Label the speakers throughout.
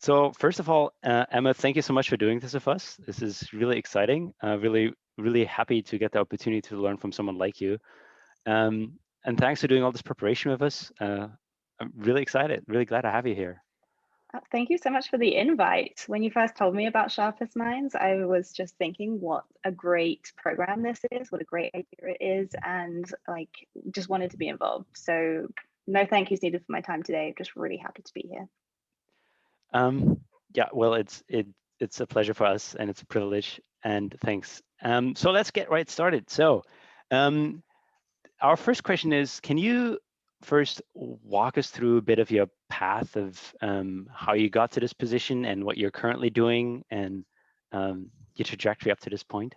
Speaker 1: So first of all, Emma, thank you so much for doing this with us. This is really exciting. Really happy to get the opportunity to learn from someone like you. And thanks for doing all this preparation with us. I'm really excited, really glad to have you here.
Speaker 2: Thank you so much for the invite. When you first told me about Sharpest Minds, I was just thinking what a great program this is, what a great idea it is, and like just wanted to be involved. So no thank yous needed for my time today. Just really happy to be here.
Speaker 1: Yeah, well, it's a pleasure for us, and it's a privilege. And thanks. So let's get right started. So, our first question is: can you first walk us through a bit of your path of how you got to this position and what you're currently doing, and your trajectory up to this point?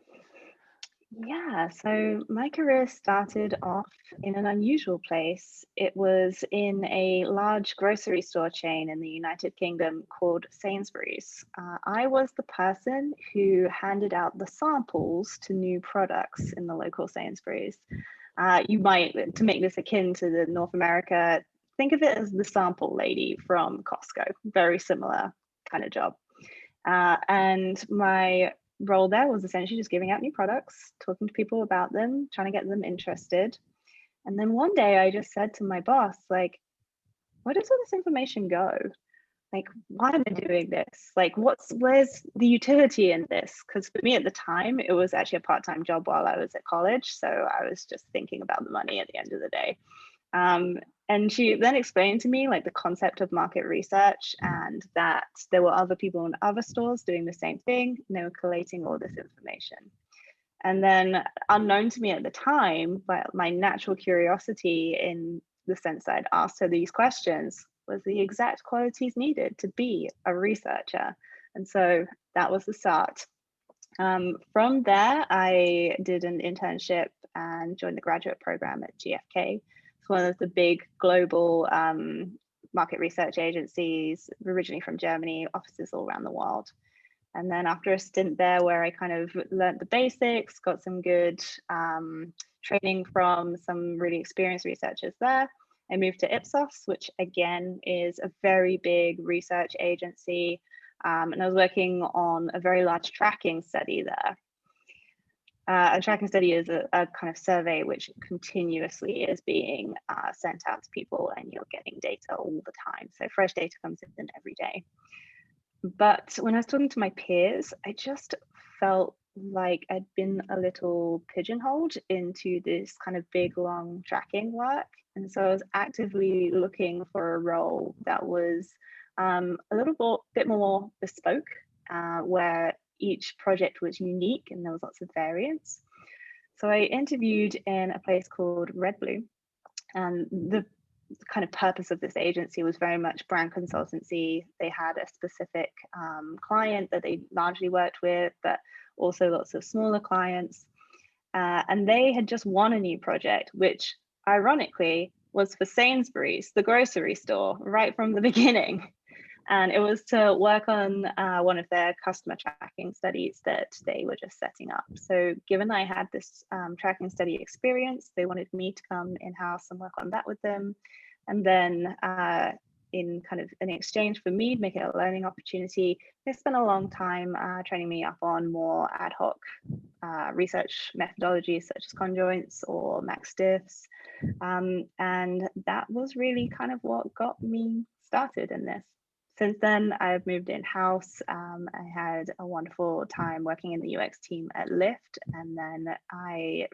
Speaker 2: Yeah, so my career started off in an unusual place. It was in a large grocery store chain in the United Kingdom called Sainsbury's. I was the person who handed out the samples to new products in the local Sainsbury's. You might, to make this akin to the North America, think of it as the sample lady from Costco, very similar kind of job. And my role there was essentially just giving out new products, talking to people about them, trying to get them interested. And then one day I just said to my boss, like, where does all this information go? Like, why am I doing this? Like, where's the utility in this? Because for me at the time, it was actually a part-time job while I was at college. So I was just thinking about the money at the end of the day. And she then explained to me like the concept of market research and that there were other people in other stores doing the same thing, and they were collating all this information. And then, unknown to me at the time, but my natural curiosity in the sense that I'd asked her these questions was the exact qualities needed to be a researcher. And so that was the start. From there, I did an internship and joined the graduate program at GfK. It's one of the big global market research agencies, originally from Germany, offices all around the world. And then after a stint there where I kind of learned the basics, got some good training from some really experienced researchers there, I moved to Ipsos, which again is a very big research agency. And I was working on a very large tracking study there. A tracking study is a kind of survey which continuously is being sent out to people, and you're getting data all the time. So fresh data comes in every day. But when I was talking to my peers, I just felt like I'd been a little pigeonholed into this kind of big, long tracking work. And so I was actively looking for a role that was a little bit more bespoke, where each project was unique and there was lots of variance. So I interviewed in a place called Red Blue, and the kind of purpose of this agency was very much brand consultancy. They had a specific client that they largely worked with, but also lots of smaller clients. And they had just won a new project, which ironically was for Sainsbury's, the grocery store, right from the beginning. And it was to work on one of their customer tracking studies that they were just setting up. So given I had this tracking study experience, they wanted me to come in-house and work on that with them. And then in kind of an exchange for me, make it a learning opportunity, they spent a long time training me up on more ad hoc research methodologies such as conjoints or max diffs. And that was really kind of what got me started in this. Since then, I've moved in-house. I had a wonderful time working in the UX team at Lyft, and then I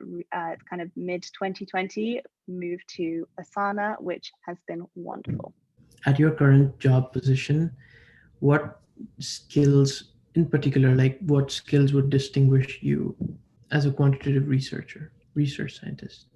Speaker 2: kind of mid-2020 moved to Asana, which has been wonderful.
Speaker 3: At your current job position, what skills in particular, like what skills would distinguish you as a quantitative researcher, research scientist?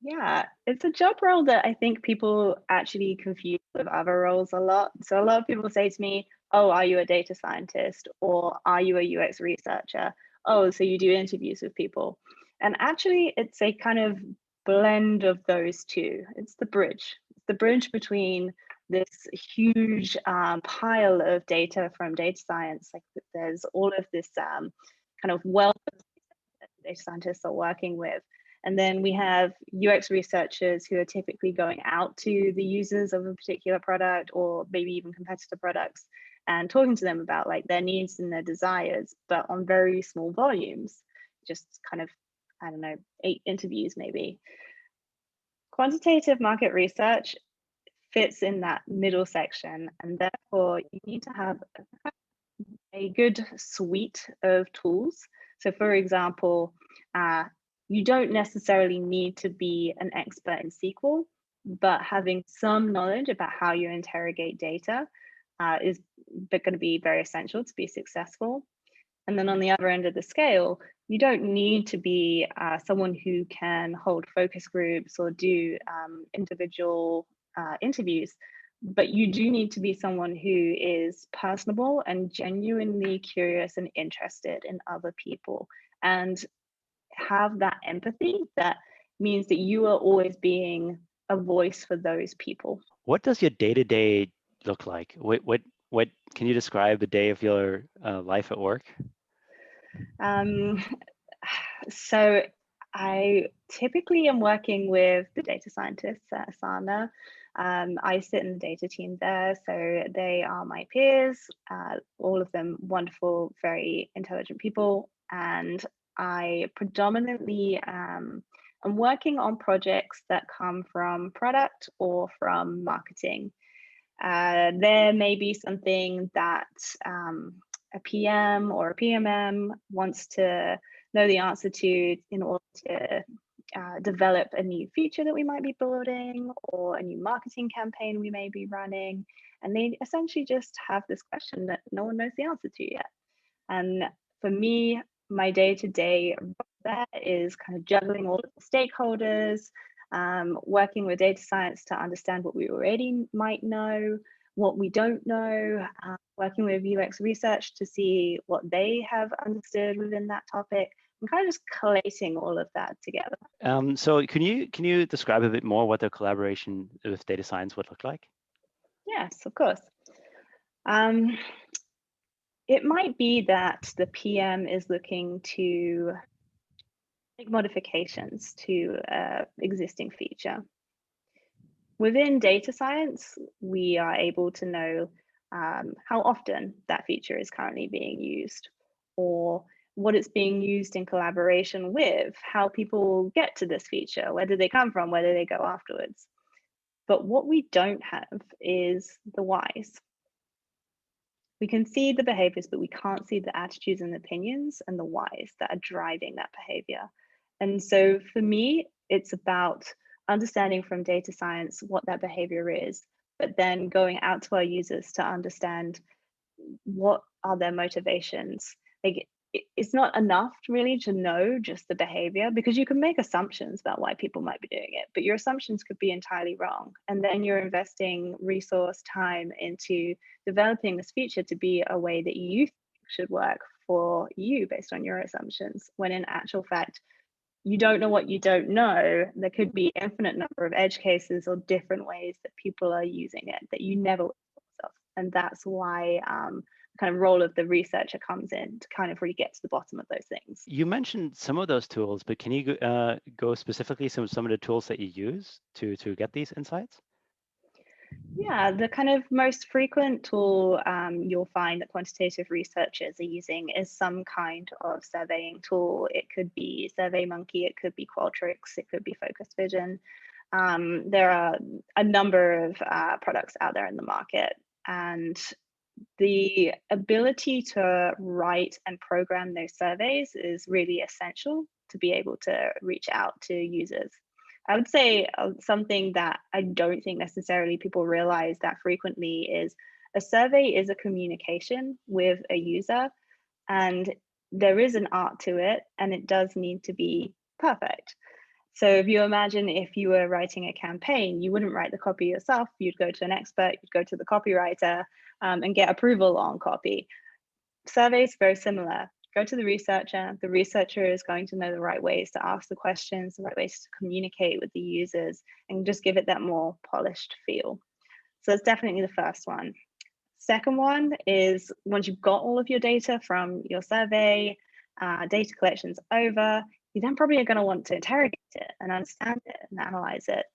Speaker 2: Yeah, it's a job role that I think people actually confuse with other roles a lot. So a lot of people say to me, oh, are you a data scientist? Or are you a UX researcher? Oh, so you do interviews with people. And actually, it's a kind of blend of those two. It's the bridge. It's the bridge between this huge pile of data from data science. Like there's all of this kind of wealth of data that data scientists are working with. And then we have UX researchers who are typically going out to the users of a particular product, or maybe even competitor products, and talking to them about like their needs and their desires, but on very small volumes, just kind of, I don't know, 8 interviews maybe. Quantitative market research fits in that middle section, and therefore you need to have a good suite of tools. So for example, you don't necessarily need to be an expert in SQL, but having some knowledge about how you interrogate data is going to be very essential to be successful. And then on the other end of the scale, you don't need to be someone who can hold focus groups or do individual interviews, but you do need to be someone who is personable and genuinely curious and interested in other people, and have that empathy that means that you are always being a voice for those people.
Speaker 1: What does your day-to-day look like? What can you describe a day of your life at work?
Speaker 2: So I typically am working with the data scientists at Asana. I sit in the data team there, so they are my peers, all of them wonderful, very intelligent people. And I predominantly am working on projects that come from product or from marketing. There may be something that a PM or a PMM wants to know the answer to in order to develop a new feature that we might be building, or a new marketing campaign we may be running. And they essentially just have this question that no one knows the answer to yet. And for me, my day-to-day there is kind of juggling all of the stakeholders, working with data science to understand what we already might know, what we don't know, working with UX research to see what they have understood within that topic, and kind of just collating all of that together.
Speaker 1: So can you describe a bit more what the collaboration with data science would look like?
Speaker 2: Yes, of course. It might be that the PM is looking to make modifications to an existing feature. Within data science, we are able to know how often that feature is currently being used, or what it's being used in collaboration with, how people get to this feature, where do they come from, where do they go afterwards. But what we don't have is the whys. We can see the behaviors, but we can't see the attitudes and opinions and the whys that are driving that behavior. And so for me, it's about understanding from data science what that behavior is, but then going out to our users to understand what are their motivations. Like, it's not enough really to know just the behavior, because you can make assumptions about why people might be doing it, but your assumptions could be entirely wrong. And then you're investing resource, time into developing this feature to be a way that you think should work for you based on your assumptions, when in actual fact, you don't know what you don't know. There could be infinite number of edge cases or different ways that people are using it that you never thought of. And that's why kind of role of the researcher comes in to kind of really get to the bottom of those things.
Speaker 1: You mentioned some of those tools, but can you go specifically some of the tools that you use to get these insights?
Speaker 2: Yeah, the kind of most frequent tool you'll find that quantitative researchers are using is some kind of surveying tool. It could be SurveyMonkey, it could be Qualtrics, it could be Focus Vision. There are a number of products out there in the market, and the ability to write and program those surveys is really essential to be able to reach out to users. I would say something that I don't think necessarily people realize that frequently is a survey is a communication with a user, and there is an art to it, and it does need to be perfect. So if you imagine if you were writing a campaign, you wouldn't write the copy yourself, you'd go to an expert, you'd go to the copywriter and get approval on copy. Surveys, very similar. Go to the researcher is going to know the right ways to ask the questions, the right ways to communicate with the users, and just give it that more polished feel. So that's definitely the first one. Second one is, once you've got all of your data from your survey, data collection's over, you then probably are going to want to interrogate it and understand it and analyze it.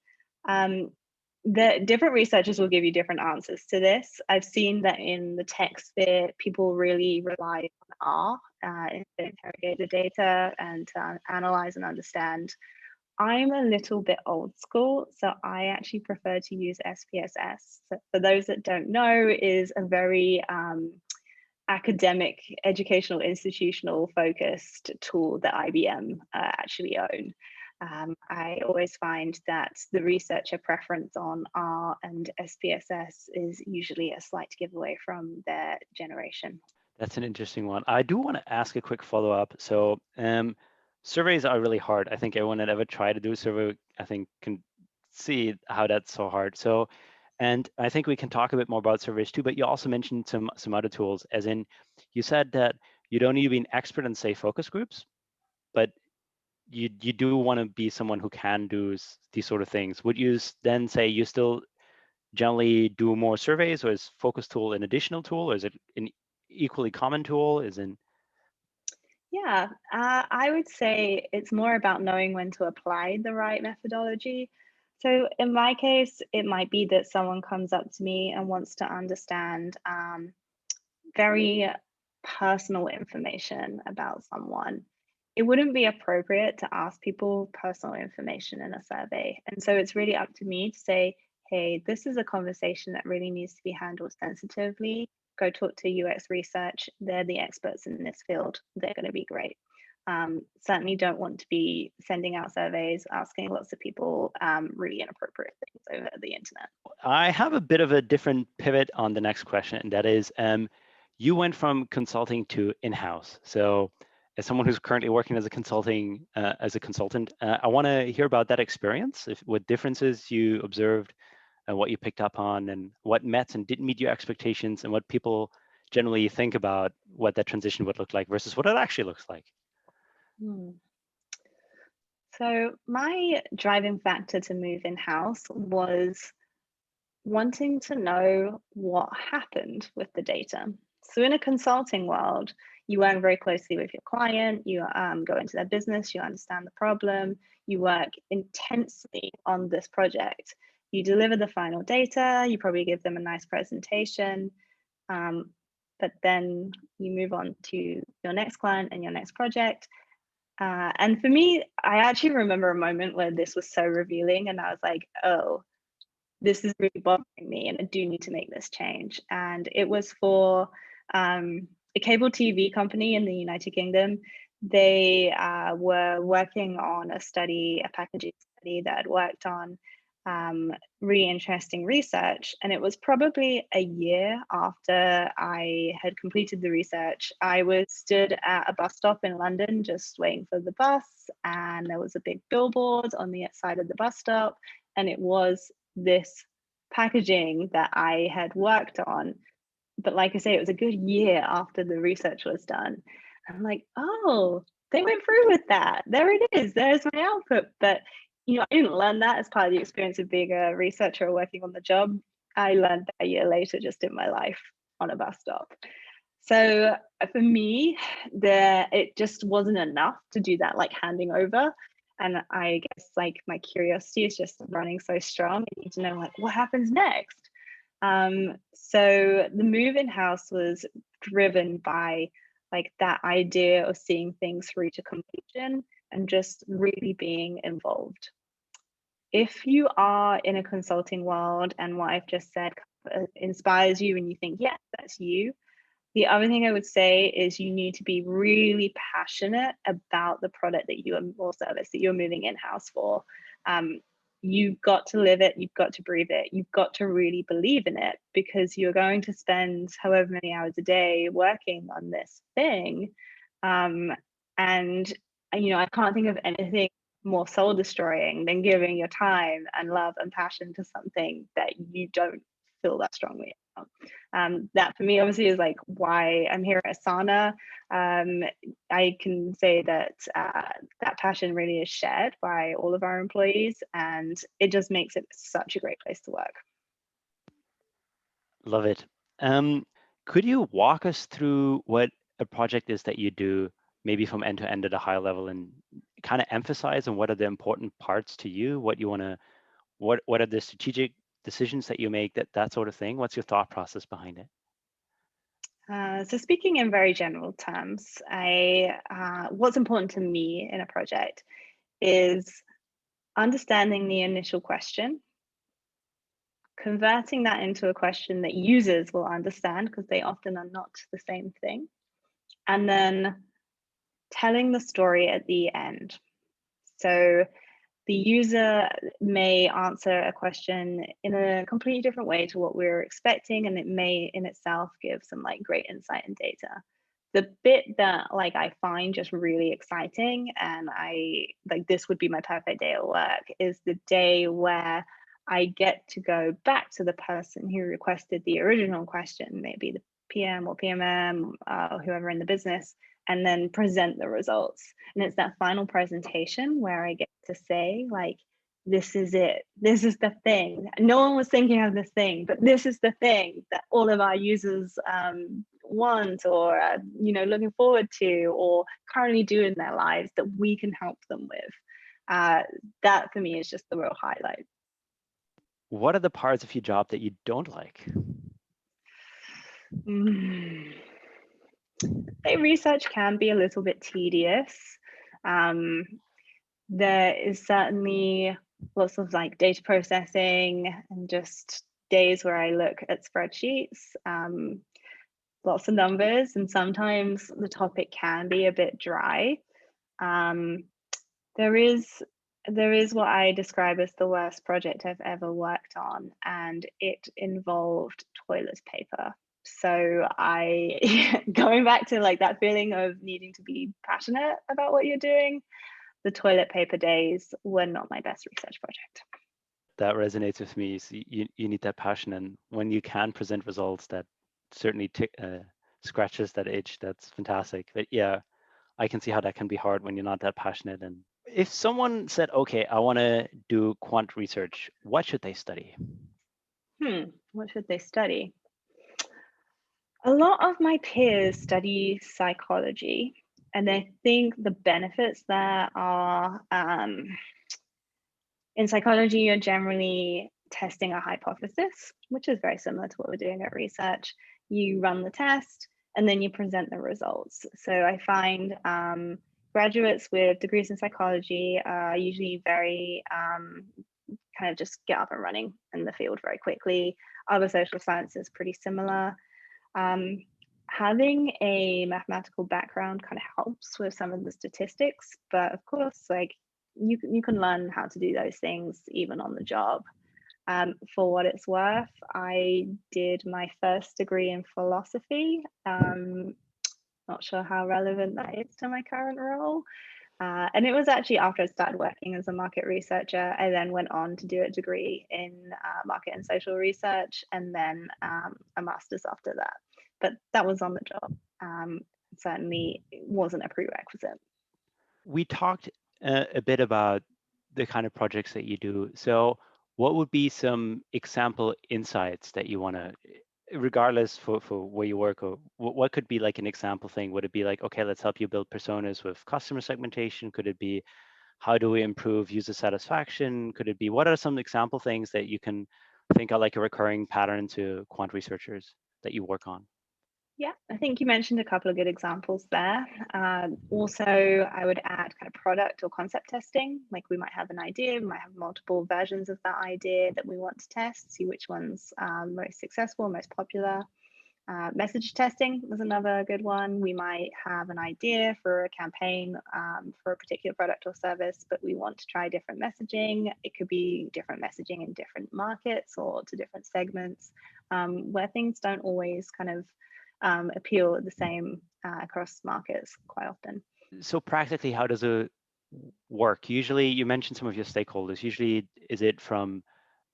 Speaker 2: The different researchers will give you different answers to this. I've seen that in the tech sphere, people really rely on R to interrogate the data and to analyze and understand. I'm a little bit old school, so I actually prefer to use SPSS. So for those that don't know, is a very academic, educational, institutional focused tool that IBM actually own. I always find that the researcher preference on R and SPSS is usually a slight giveaway from their generation.
Speaker 1: That's an interesting one. I do want to ask a quick follow-up. So surveys are really hard. I think everyone that ever tried to do a survey, I think, can see how that's so hard. So, and I think we can talk a bit more about surveys too, but you also mentioned some other tools, as in you said that you don't need to be an expert in, say, focus groups, but you do want to be someone who can do these sort of things. Would you then say you still generally do more surveys, or is focus tool an additional tool, or is it an equally common tool?
Speaker 2: Yeah, I would say it's more about knowing when to apply the right methodology. So in my case, it might be that someone comes up to me and wants to understand very personal information about someone. It wouldn't be appropriate to ask people personal information in a survey. And so it's really up to me to say, hey, this is a conversation that really needs to be handled sensitively. Go talk to UX research. They're the experts in this field. They're going to be great. Certainly don't want to be sending out surveys, asking lots of people really inappropriate things over the internet.
Speaker 1: I have a bit of a different pivot on the next question, and that is, you went from consulting to in-house. So as someone who's currently working as a consultant, I want to hear about that experience, what differences you observed and what you picked up on, and what met and didn't meet your expectations, and what people generally think about what that transition would look like versus what it actually looks like.
Speaker 2: So my driving factor to move in-house was wanting to know what happened with the data. So in a consulting world, you work very closely with your client, you go into their business, you understand the problem, you work intensely on this project. You deliver the final data, you probably give them a nice presentation, but then you move on to your next client and your next project. And for me, I actually remember a moment where this was so revealing, and I was like, oh, this is really bothering me, and I do need to make this change. And it was for a cable TV company in the United Kingdom. They were working on a study, a packaging study that had worked on really interesting research. And it was probably a year after I had completed the research. I was stood at a bus stop in London just waiting for the bus, and there was a big billboard on the side of the bus stop, and it was this packaging that I had worked on. But like I say, it was a good year after the research was done. I'm like, oh, they went through with that. There it is. There's my output. But I didn't learn that as part of the experience of being a researcher or working on the job. I learned that a year later, just in my life on a bus stop. So for me, it just wasn't enough to do that, like handing over. And I guess like my curiosity is just running so strong. I need to know like what happens next. So the move in-house was driven by like that idea of seeing things through to completion and just really being involved. If you are in a consulting world and what I've just said inspires you and you think, yes, that's you, the other thing I would say is you need to be really passionate about the product that you are, or service that you're moving in-house for. You've got to live it, you've got to breathe it, you've got to really believe in it, because you're going to spend however many hours a day working on this thing. And I can't think of anything more soul destroying than giving your time and love and passion to something that you don't feel that strongly about. That for me obviously is like why I'm here at Asana. I can say that that passion really is shared by all of our employees, and it just makes it such a great place to work.
Speaker 1: Love it. Could you walk us through what a project is that you do, maybe from end to end at a high level, and kind of emphasize, and what are the important parts to you? What you want to, what are the strategic decisions that you make, that sort of thing? What's your thought process behind it?
Speaker 2: So speaking in very general terms, what's important to me in a project is understanding the initial question, converting that into a question that users will understand, because they often are not the same thing, and then telling the story at the end. So the user may answer a question in a completely different way to what we were expecting, and it may in itself give some like great insight and data. The bit that like I find just really exciting, and I like, this would be my perfect day at work, is the day where I get to go back to the person who requested the original question, maybe the PM or PMM, whoever in the business, and then present the results. And it's that final presentation where I get to say, like, this is it. This is the thing. No one was thinking of this thing, but this is the thing that all of our users want, or looking forward to, or currently do in their lives that we can help them with. That for me is just the real highlight.
Speaker 1: What are the parts of your job that you don't like?
Speaker 2: Research can be a little bit tedious. There is certainly lots of like data processing and just days where I look at spreadsheets, lots of numbers, and sometimes the topic can be a bit dry. There is what I describe as the worst project I've ever worked on, and it involved toilet paper. So going back to like that feeling of needing to be passionate about what you're doing, the toilet paper days were not my best research project.
Speaker 1: That resonates with me. So you need that passion, and when you can present results, that certainly scratches that itch. That's fantastic. But yeah, I can see how that can be hard when you're not that passionate. And if someone said, okay, I want to do quant research, what should they study?
Speaker 2: What should they study? A lot of my peers study psychology, and I think the benefits there are, in psychology, you're generally testing a hypothesis, which is very similar to what we're doing at research. You run the test and then you present the results. So I find graduates with degrees in psychology are usually very kind of just get up and running in the field very quickly. Other social sciences pretty similar. Having a mathematical background kind of helps with some of the statistics, but of course, like you can learn how to do those things even on the job. For what it's worth, I did my first degree in philosophy. Not sure how relevant that is to my current role. And it was actually after I started working as a market researcher. I then went on to do a degree in market and social research, and then a master's after that. But that was on the job. Certainly wasn't a prerequisite.
Speaker 1: We talked a bit about the kind of projects that you do. So what would be some example insights that you want to, regardless for where you work, or what could be like an example thing? Would it be like, okay, let's help you build personas with customer segmentation? Could it be, how do we improve user satisfaction? Could it be, what are some example things that you can think are like a recurring pattern to quant researchers that you work on?
Speaker 2: Yeah, I think you mentioned a couple of good examples there. Also, I would add kind of product or concept testing. Like we might have an idea, we might have multiple versions of that idea that we want to test, see which one's most successful, most popular. Message testing was another good one. We might have an idea for a campaign for a particular product or service, but we want to try different messaging. It could be different messaging in different markets or to different segments, where things don't always kind of appeal the same across markets quite often.
Speaker 1: So practically, how does it work? Usually, you mentioned some of your stakeholders. Usually, is it from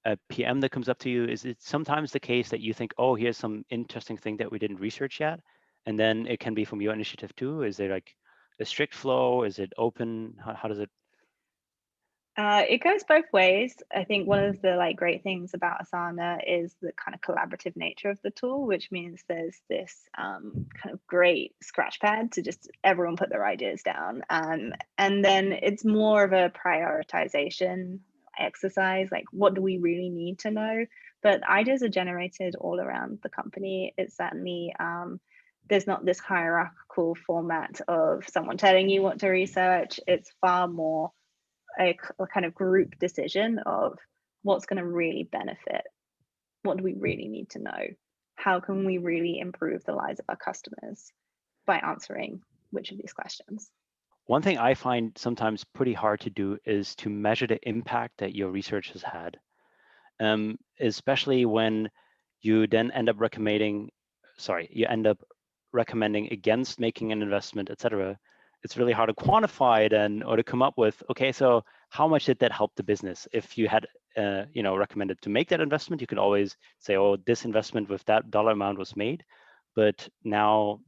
Speaker 1: a PM that comes up to you? Is it sometimes the case that you think, oh, here's some interesting thing that we didn't research yet? And then it can be from your initiative too? Is there like a strict flow? Is it open? How does it?
Speaker 2: It goes both ways. I think one of the great things about Asana is the kind of collaborative nature of the tool, which means there's this kind of great scratch pad to just everyone put their ideas down. And then it's more of a prioritization exercise, like what do we really need to know? But ideas are generated all around the company. It's certainly there's not this hierarchical format of someone telling you what to research. It's far more a kind of group decision of what's going to really benefit, what do we really need to know, how can we really improve the lives of our customers by answering which of these questions.
Speaker 1: One thing I find sometimes pretty hard to do is to measure the impact that your research has had, especially when you then end up recommending against making an investment, etc. It's really hard to quantify then, or to come up with, okay, so how much did that help the business? If you had, recommended to make that investment, you could always say, oh, this investment with that dollar amount was made, but now,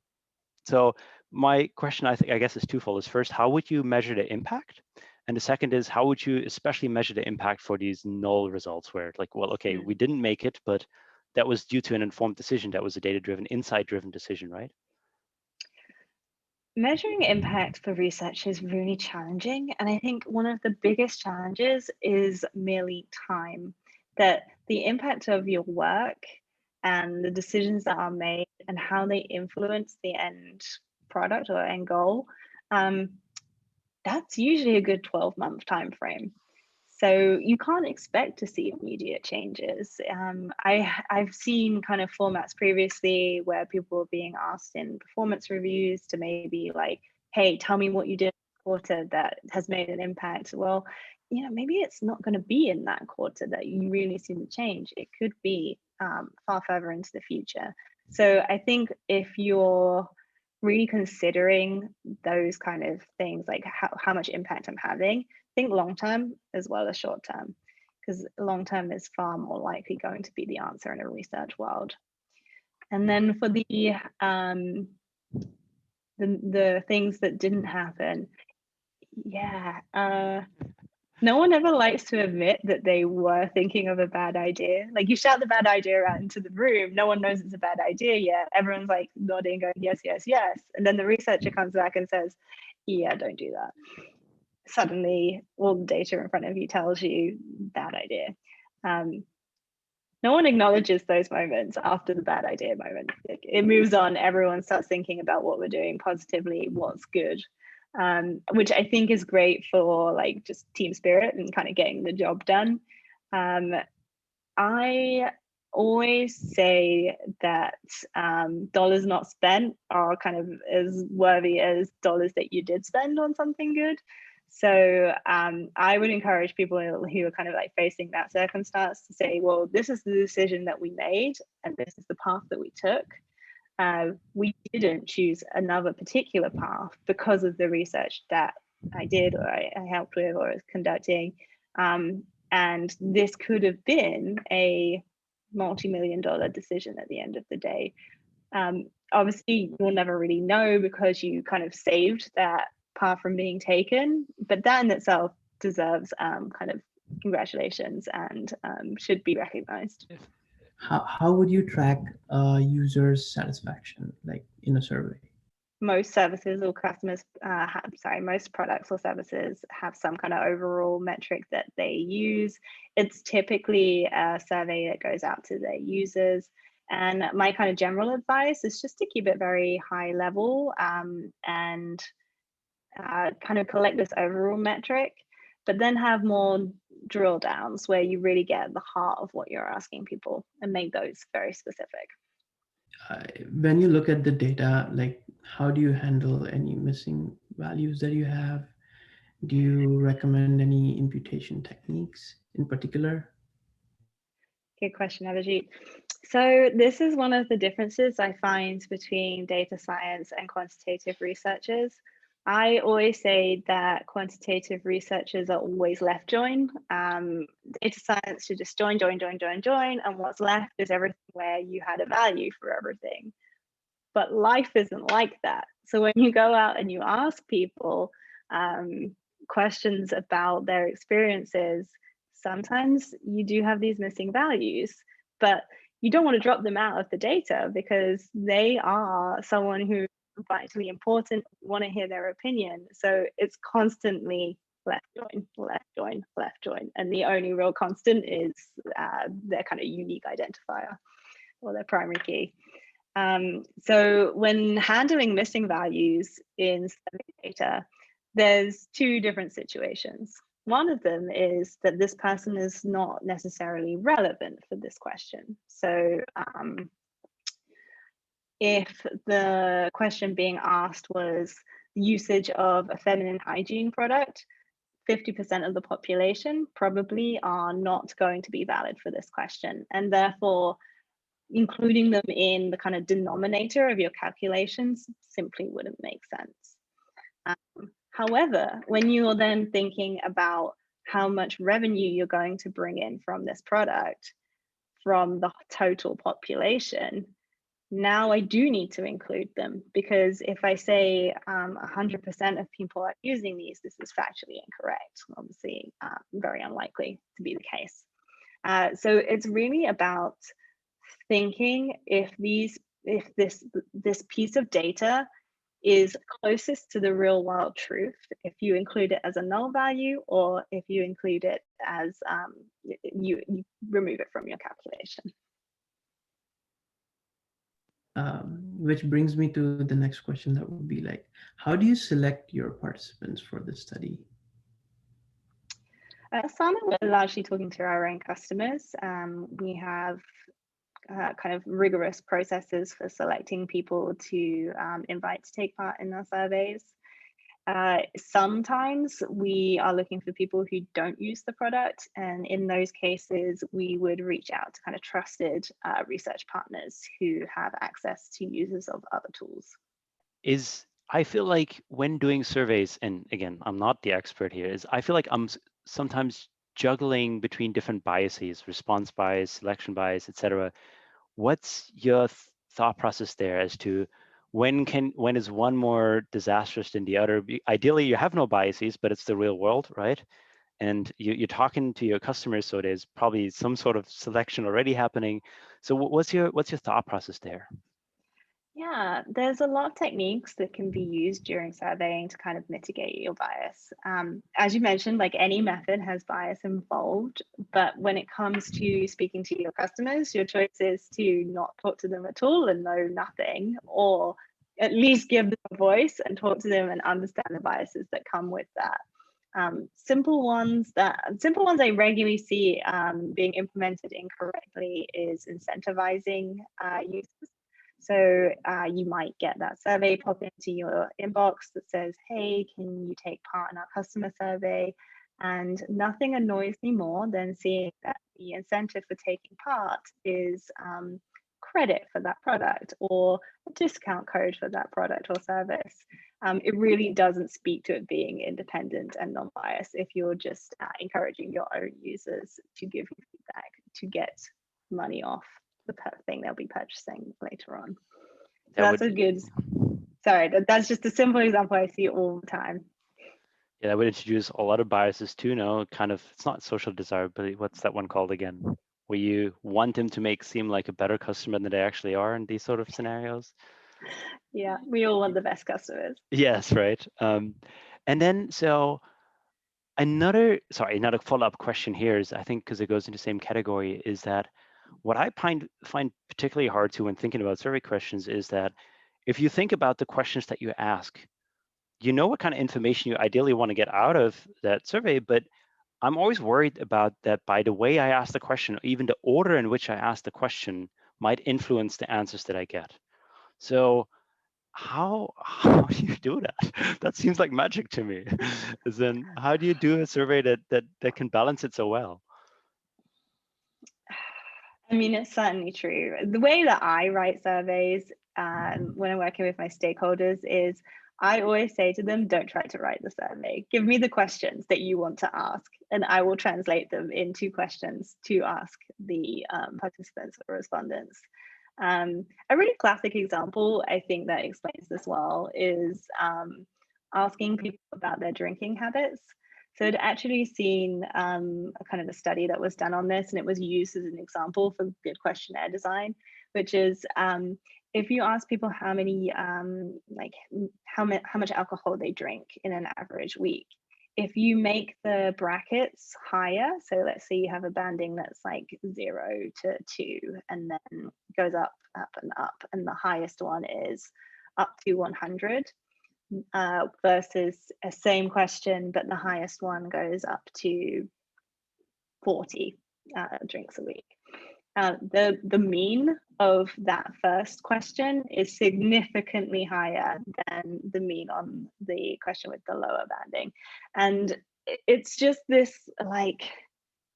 Speaker 1: so my question, I guess, is twofold. Is first, how would you measure the impact? And the second is, how would you especially measure the impact for these null results where like, well, okay, we didn't make it, but that was due to an informed decision. That was a data-driven, insight-driven decision, right?
Speaker 2: Measuring impact for research is really challenging. And I think one of the biggest challenges is merely time, that the impact of your work and the decisions that are made and how they influence the end product or end goal, that's usually a good 12-month time frame. So you can't expect to see immediate changes. I've seen kind of formats previously where people were being asked in performance reviews to maybe like, hey, tell me what you did in the quarter that has made an impact. Well, maybe it's not going to be in that quarter that you really see the change. It could be far further into the future. So I think if you're really considering those kind of things, like how much impact I'm having, think long term as well as short term, because long term is far more likely going to be the answer in a research world. And then for the things that didn't happen, no one ever likes to admit that they were thinking of a bad idea. Like you shout the bad idea out into the room, no one knows it's a bad idea yet. Everyone's like nodding, going, yes, yes, yes. And then the researcher comes back and says, yeah, don't do that. Suddenly all the data in front of you tells you bad idea. No one acknowledges those moments after the bad idea moment. It moves on. Everyone starts thinking about what we're doing positively, what's good. Which I think is great for like just team spirit and kind of getting the job done. I always say that dollars not spent are kind of as worthy as dollars that you did spend on something good. So I would encourage people who are kind of like facing that circumstance to say, well, this is the decision that we made and this is the path that we took. We didn't choose another particular path because of the research that I did or I helped with or was conducting. And this could have been a multi-million-dollar decision at the end of the day. Obviously, you'll never really know because you kind of saved that path from being taken, but that in itself deserves kind of congratulations and should be recognized.
Speaker 3: How would you track users' satisfaction, like in a survey?
Speaker 2: Most services or customers most products or services have some kind of overall metric that they use. It's typically a survey that goes out to their users. And my kind of general advice is just to keep it very high level and kind of collect this overall metric, but then have more drill downs where you really get the heart of what you're asking people and make those very specific.
Speaker 3: When you look at the data, like how do you handle any missing values that you have? Do you recommend any imputation techniques in particular?
Speaker 2: Good question, Abhijeet. So this is one of the differences I find between data science and quantitative researchers. I always say that quantitative researchers are always left join. Data science should just join, and what's left is everything where you had a value for everything. But life isn't like that. So when you go out and you ask people, questions about their experiences, sometimes you do have these missing values, but you don't want to drop them out of the data because they are someone who vitally important. You want to hear their opinion. So it's constantly left join, left join, left join. And the only real constant is their kind of unique identifier or their primary key. So when handling missing values in survey data, there's two different situations. One of them is that this person is not necessarily relevant for this question. So if the question being asked was usage of a feminine hygiene product, 50% of the population probably are not going to be valid for this question. And therefore, including them in the kind of denominator of your calculations simply wouldn't make sense. However, when you're then thinking about how much revenue you're going to bring in from this product, from the total population, now I do need to include them, because if I say 100% of people are using these, this is factually incorrect. Obviously, very unlikely to be the case. So it's really about thinking if this piece of data is closest to the real world truth, if you include it as a null value, or if you include it as you remove it from your calculation.
Speaker 3: Which brings me to the next question, that would be like, how do you select your participants for the study?
Speaker 2: At Asana, we're largely talking to our own customers. We have kind of rigorous processes for selecting people to invite to take part in our surveys. Sometimes we are looking for people who don't use the product, and in those cases we would reach out to kind of trusted research partners who have access to users of other tools.
Speaker 1: I feel like when doing surveys, and again, I'm not the expert here, I feel like I'm sometimes juggling between different biases, response bias, selection bias, etc. What's your thought process there as to when is one more disastrous than the other? Ideally, you have no biases, but it's the real world, right? And you're talking to your customers, so there's probably some sort of selection already happening. So what's your thought process there?
Speaker 2: Yeah, there's a lot of techniques that can be used during surveying to kind of mitigate your bias. As you mentioned, like any method has bias involved, but when it comes to speaking to your customers, your choice is to not talk to them at all and know nothing, or at least give them a voice and talk to them and understand the biases that come with that. Simple ones I regularly see being implemented incorrectly is incentivizing users. So you might get that survey pop into your inbox that says, hey, can you take part in our customer survey? And nothing annoys me more than seeing that the incentive for taking part is credit for that product or a discount code for that product or service. It really doesn't speak to it being independent and non-biased if you're just encouraging your own users to give you feedback to get money off the thing they'll be purchasing later on. So that's a good, sorry, that's just a simple example I see all the time.
Speaker 1: Yeah, that would introduce a lot of biases too, kind of, it's not social desirability. What's that one called again? Where you want them to seem like a better customer than they actually are in these sort of scenarios.
Speaker 2: Yeah, we all want the best customers.
Speaker 1: Yes, right. And then, so another follow-up question here is, I think, because it goes into the same category, is that what I find particularly hard to when thinking about survey questions is that if you think about the questions that you ask, you know what kind of information you ideally want to get out of that survey, but I'm always worried about that by the way I ask the question, even the order in which I ask the question might influence the answers that I get. So how do you do that? That seems like magic to me. As in, how do you do a survey that can balance it so well?
Speaker 2: I mean, it's certainly true. The way that I write surveys when I'm working with my stakeholders is I always say to them, don't try to write the survey. Give me the questions that you want to ask, and I will translate them into questions to ask the participants or respondents. A really classic example, I think, that explains this well is asking people about their drinking habits. So I'd actually seen a kind of a study that was done on this, and it was used as an example for good questionnaire design, which is if you ask people how many, how much alcohol they drink in an average week, if you make the brackets higher, so let's say you have a banding that's like 0 to 2, and then goes up, up, and up, and the highest one is up to 100. Versus a same question, but the highest one goes up to 40 drinks a week. The mean of that first question is significantly higher than the mean on the question with the lower banding. And it's just this like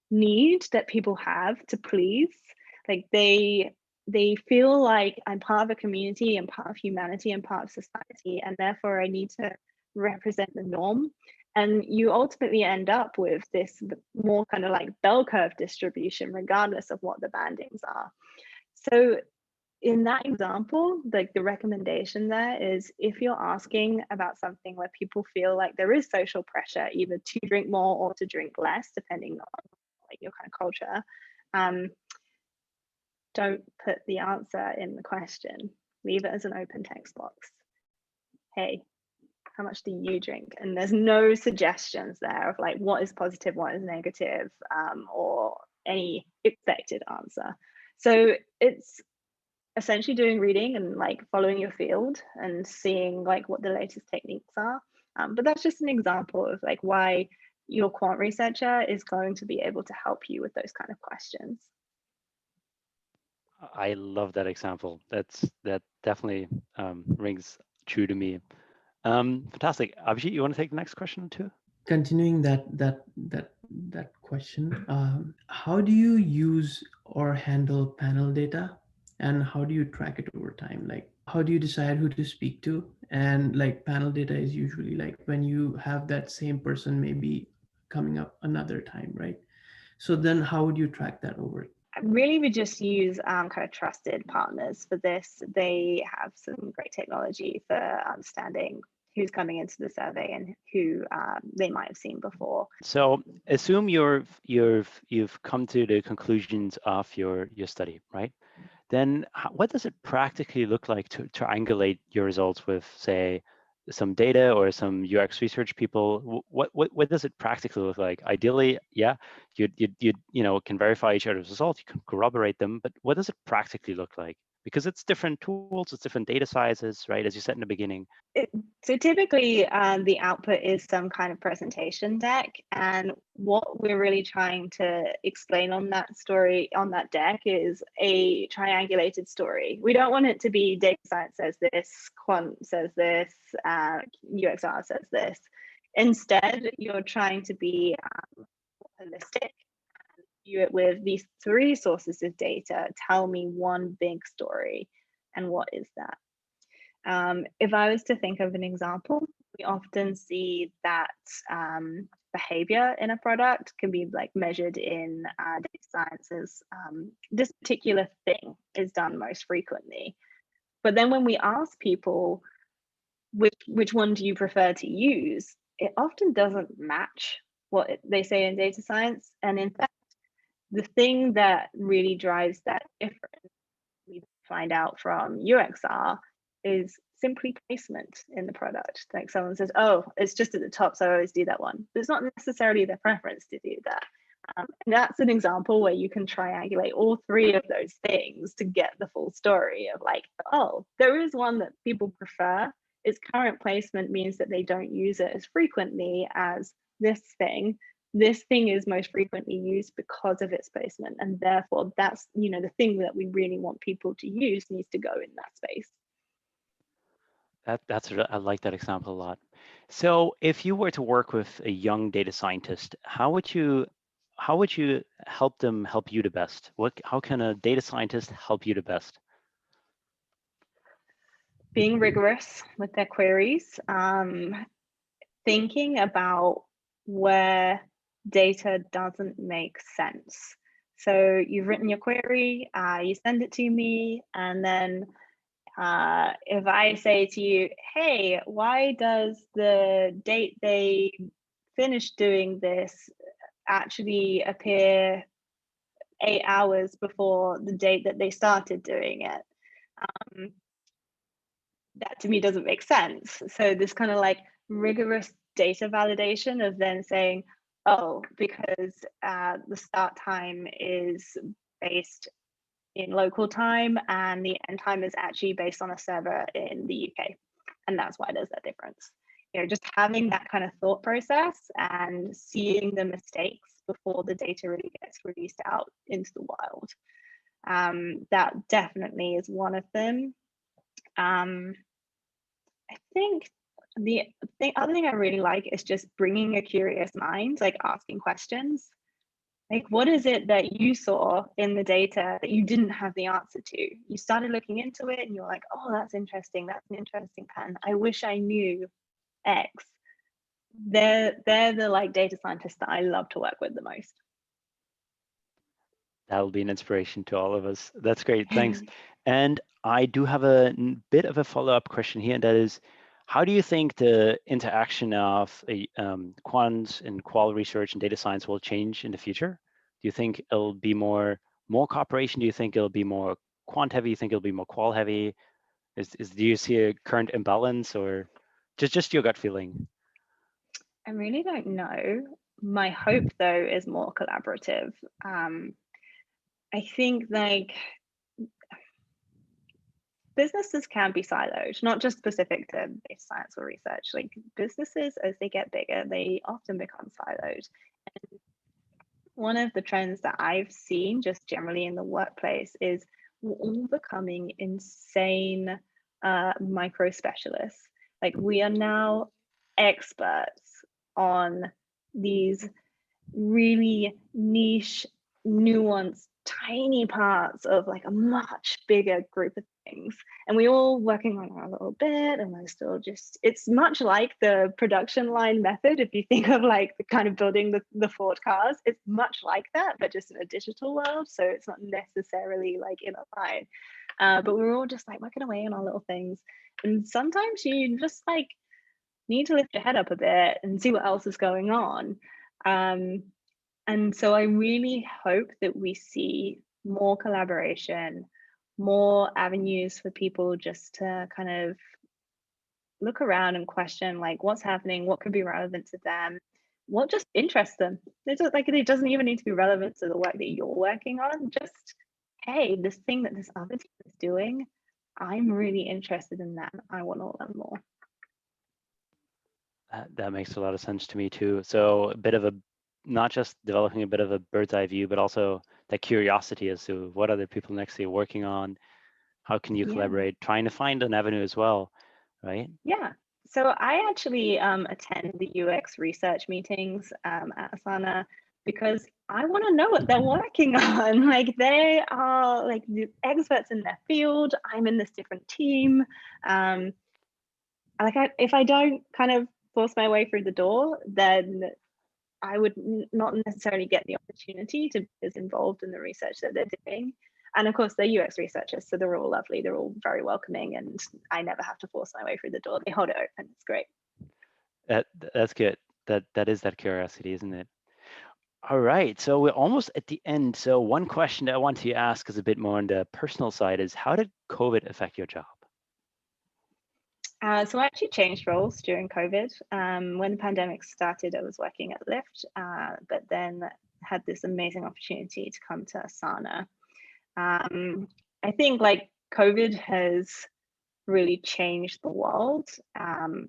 Speaker 2: need that people have to please. Like they feel like I'm part of a community and part of humanity and part of society, and therefore I need to represent the norm. And you ultimately end up with this more kind of like bell curve distribution, regardless of what the bandings are. So in that example, like the recommendation there is, if you're asking about something where people feel like there is social pressure either to drink more or to drink less, depending on like your kind of culture, don't put the answer in the question. Leave it as an open text box. Hey, how much do you drink? And there's no suggestions there of like what is positive, what is negative, or any expected answer. So it's essentially doing reading and like following your field and seeing like what the latest techniques are. But that's just an example of like why your quant researcher is going to be able to help you with those kind of questions.
Speaker 1: I love that example. That definitely rings true to me. Fantastic. Abhijeet, you want to take the next question too?
Speaker 3: Continuing that question, how do you use or handle panel data, and how do you track it over time? Like, how do you decide who to speak to? And like, panel data is usually like when you have that same person maybe coming up another time, right? So then how would you track that over?
Speaker 2: Really, we just use kind of trusted partners for this. They have some great technology for understanding who's coming into the survey and who they might have seen before.
Speaker 1: So assume you've come to the conclusions of your study, right? Then what does it practically look like to triangulate your results with, say, some data or some UX research people? What does it practically look like? Ideally, yeah, you can verify each other's results, you can corroborate them, but what does it practically look like? Because it's different tools, it's different data sizes, right? As you said in the beginning.
Speaker 2: So typically the output is some kind of presentation deck, and what we're really trying to explain on that story, on that deck, is a triangulated story. We don't want it to be data science says this, quant says this, UXR says this. Instead, you're trying to be holistic. View it with these 3 sources of data. Tell me one big story, and what is that? If I was to think of an example, we often see that behavior in a product can be like measured in data sciences. This particular thing is done most frequently. But then when we ask people, which one do you prefer to use, it often doesn't match what they say in data science. And in fact, the thing that really drives that difference, we find out from UXR, is simply placement in the product. Like someone says, oh, it's just at the top, so I always do that one. But it's not necessarily their preference to do that. And that's an example where you can triangulate all 3 of those things to get the full story of like, oh, there is one that people prefer. Its current placement means that they don't use it as frequently as this thing. This thing is most frequently used because of its placement, and therefore that's the thing that we really want people to use needs to go in that space.
Speaker 1: I like that example a lot. So if you were to work with a young data scientist, how would you help them help you the best? How can a data scientist help you the best?
Speaker 2: Being rigorous with their queries, thinking about where data doesn't make sense. So you've written your query, you send it to me, and then If I say to you, hey, why does the date they finished doing this actually appear 8 hours before the date that they started doing it? That to me doesn't make sense. So this kind of like rigorous data validation of then saying, oh, because the start time is based in local time and the end time is actually based on a server in the UK. And that's why there's that difference. You know, just having that kind of thought process and seeing the mistakes before the data really gets released out into the wild. That definitely is one of them. I think the other thing I really like is just bringing a curious mind, like asking questions. Like, what is it that you saw in the data that you didn't have the answer to? You started looking into it and you're like, oh, that's interesting. That's an interesting pattern. I wish I knew X. They're the like data scientists that I love to work with the most.
Speaker 1: That'll be an inspiration to all of us. That's great. Thanks. And I do have a bit of a follow-up question here, and that is, how do you think the interaction of quants and qual research and data science will change in the future? Do you think it'll be more cooperation? Do you think it'll be more quant heavy? Do you think it'll be more qual heavy? Do you see a current imbalance, or just your gut feeling?
Speaker 2: I really don't know. My hope though is more collaborative. I think like businesses can be siloed, not just specific to data science or research. Like businesses, as they get bigger, they often become siloed. And one of the trends that I've seen just generally in the workplace is we're all becoming insane micro specialists. Like we are now experts on these really niche, nuanced, tiny parts of like a much bigger group of things. And we all working on our little bit, and we're still just, it's much like the production line method. If you think of like the kind of building the Ford cars, it's much like that, but just in a digital world. So it's not necessarily like in a line. But we're all just like working away on our little things. And sometimes you just like need to lift your head up a bit and see what else is going on. And so I really hope that we see more collaboration, more avenues for people just to kind of look around and question like what's happening, what could be relevant to them, what just interests them. It's like it doesn't even need to be relevant to the work that you're working on. Just, hey, this thing that this other team is doing, I'm really interested in that. I want to learn more.
Speaker 1: That makes a lot of sense to me too. So a bit of a, not just developing a bit of a bird's eye view, but also that curiosity as to what other people next to you are working on, how can you collaborate, trying to find an avenue as well, right?
Speaker 2: Yeah. So I actually attend the UX research meetings at Asana because I want to know what they're working on. Like they are like the experts in their field. I'm in this different team. If I don't kind of force my way through the door, then I would not necessarily get the opportunity to be as involved in the research that they're doing. And of course, they're UX researchers, so they're all lovely. They're all very welcoming, and I never have to force my way through the door. They hold it open. It's great.
Speaker 1: That's good. That is that curiosity, isn't it? All right, so we're almost at the end. So one question that I want to ask is a bit more on the personal side is, how did COVID affect your job?
Speaker 2: So I actually changed roles during COVID. When the pandemic started, I was working at Lyft, but then had this amazing opportunity to come to Asana. I think like COVID has really changed the world.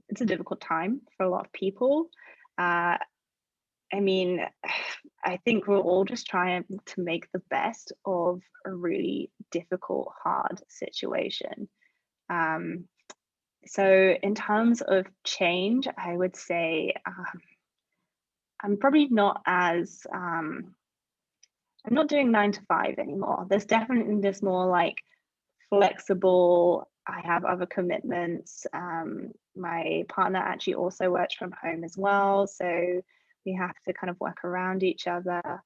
Speaker 2: It's a difficult time for a lot of people. I mean, I think we're all just trying to make the best of a really difficult, hard situation. So in terms of change, I would say I'm probably not as, I'm not doing 9 to 5 anymore. There's definitely this more like flexible, I have other commitments. My partner actually also works from home as well. So we have to kind of work around each other.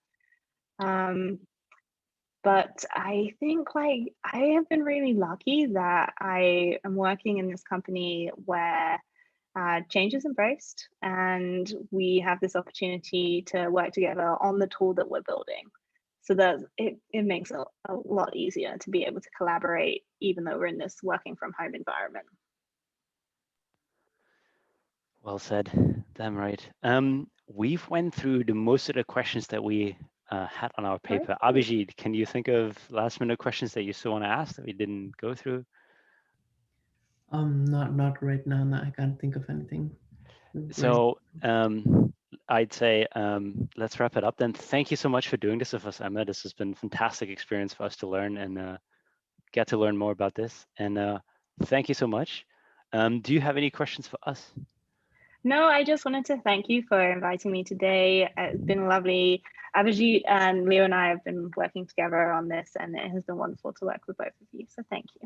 Speaker 2: But I think like I have been really lucky that I am working in this company where change is embraced, and we have this opportunity to work together on the tool that we're building. So that it makes it a lot easier to be able to collaborate, even though we're in this working from home environment.
Speaker 1: Well said. Damn right. We've went through the most of the questions that we had on our paper.
Speaker 2: Great.
Speaker 1: Abhijeet, can you think of last minute questions that you still want to ask that we didn't go through?
Speaker 3: Not right now. No, I can't think of anything. Right.
Speaker 1: So I'd say let's wrap it up then. Thank you so much for doing this with us, Emma. This has been a fantastic experience for us to learn and get to learn more about this. And thank you so much. Do you have any questions for us?
Speaker 2: No, I just wanted to thank you for inviting me today. It's been lovely. Abhijit and Leo and I have been working together on this, and it has been wonderful to work with both of you. So thank you.